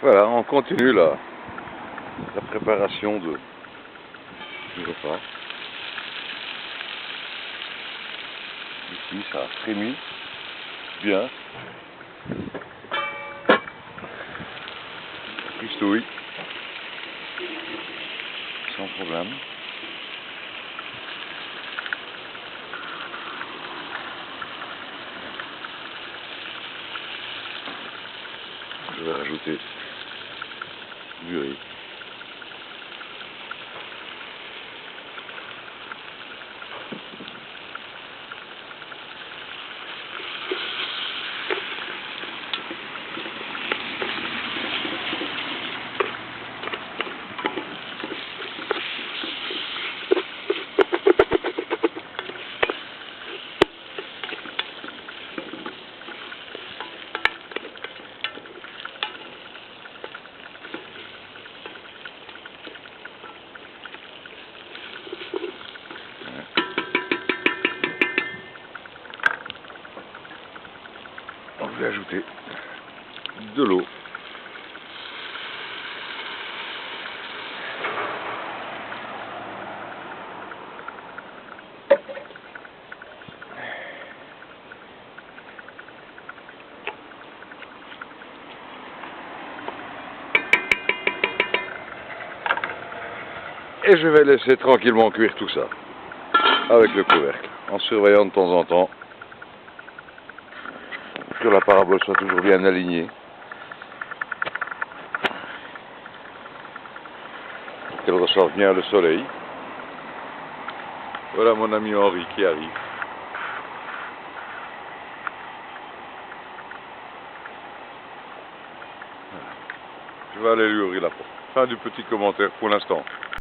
Voilà, on continue la préparation du repas. Ici, ça a frémi bien. Pistouille. Sans problème. Je vais rajouter du riz. On va ajouter de l'eau. Et je vais laisser tranquillement cuire tout ça avec le couvercle, en surveillant de temps en temps que la parabole soit toujours bien alignée, qu'elle reçoive bien le soleil. Voilà mon ami Henri qui arrive. Je vais aller lui ouvrir la porte. Fin du petit commentaire pour l'instant.